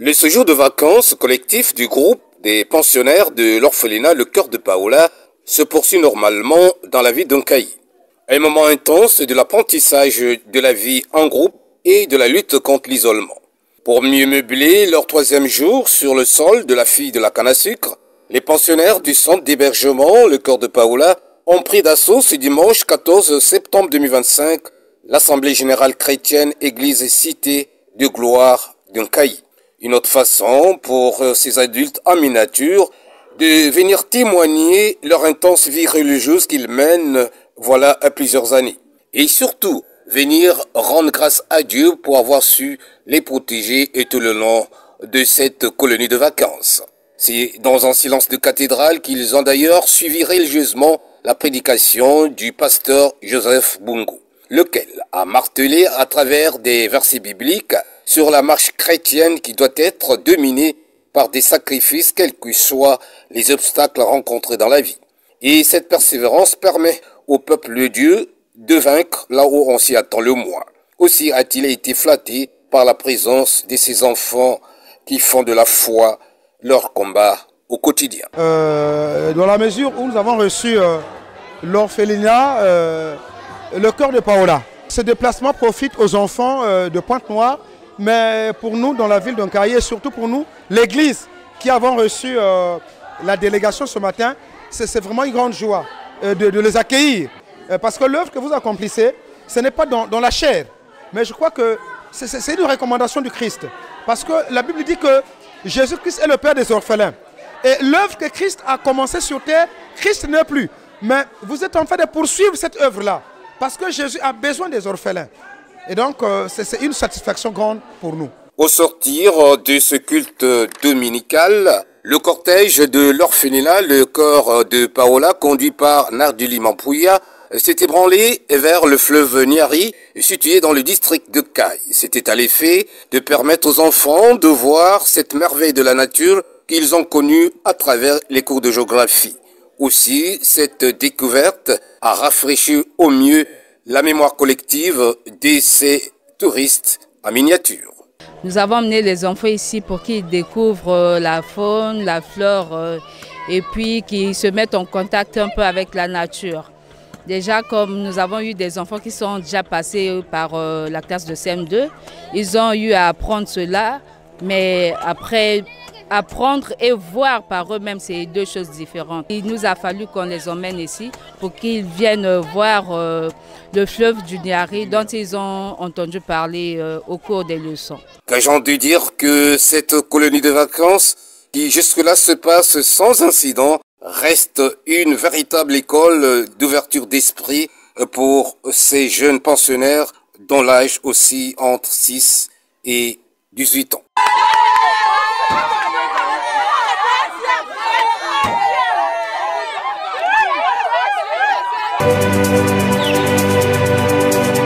Le séjour de vacances collectif du groupe des pensionnaires de l'orphelinat Le Cœur de Paola se poursuit normalement dans la ville d'Oncaï. Un moment intense de l'apprentissage de la vie en groupe et de la lutte contre l'isolement. Pour mieux meubler leur troisième jour sur le sol de la fille de la canne à sucre, les pensionnaires du centre d'hébergement Le Cœur de Paola ont pris d'assaut ce dimanche 14 septembre 2025 l'Assemblée générale chrétienne Église et Cité de gloire d'Oncaï. Une autre façon pour ces adultes en miniature de venir témoigner leur intense vie religieuse qu'ils mènent voilà à plusieurs années. Et surtout, venir rendre grâce à Dieu pour avoir su les protéger et tout le long de cette colonie de vacances. C'est dans un silence de cathédrale qu'ils ont d'ailleurs suivi religieusement la prédication du pasteur Joseph Bungu, lequel a martelé à travers des versets bibliques sur la marche chrétienne qui doit être dominée par des sacrifices quels que soient les obstacles rencontrés dans la vie. Et cette persévérance permet au peuple de Dieu de vaincre là où on s'y attend le moins. Aussi a-t-il été flatté par la présence de ces enfants qui font de la foi leur combat au quotidien. Dans la mesure où nous avons reçu l'orphelinat Le Cœur de Paola. Ce déplacement profite aux enfants de Pointe-Noire, mais pour nous dans la ville d'Oncaï et surtout pour nous, l'église qui avons reçu la délégation ce matin, c'est vraiment une grande joie de les accueillir. Parce que l'œuvre que vous accomplissez, ce n'est pas dans la chair, mais je crois que c'est une recommandation du Christ. Parce que la Bible dit que Jésus-Christ est le Père des orphelins. Et l'œuvre que Christ a commencée sur terre, Christ n'est plus. Mais vous êtes en train de poursuivre cette œuvre-là. Parce que Jésus a besoin des orphelins. Et donc, c'est une satisfaction grande pour nous. Au sortir de ce culte dominical, le cortège de l'orphelinat, le corps de Paola, conduit par Narduli Mampouya, s'est ébranlé vers le fleuve Niari, situé dans le district de Caille. C'était à l'effet de permettre aux enfants de voir cette merveille de la nature qu'ils ont connue à travers les cours de géographie. Aussi, cette découverte a rafraîchi au mieux la mémoire collective de ces touristes en miniature. Nous avons amené les enfants ici pour qu'ils découvrent la faune, la flore et puis qu'ils se mettent en contact un peu avec la nature. Déjà, comme nous avons eu des enfants qui sont déjà passés par la classe de CM2, ils ont eu à apprendre cela, mais après, apprendre et voir par eux-mêmes, c'est deux choses différentes. Il nous a fallu qu'on les emmène ici pour qu'ils viennent voir le fleuve du Niari dont ils ont entendu parler au cours des leçons. Gageons de dire que cette colonie de vacances, qui jusque-là se passe sans incident, reste une véritable école d'ouverture d'esprit pour ces jeunes pensionnaires dont l'âge aussi entre 6 et 18 ans.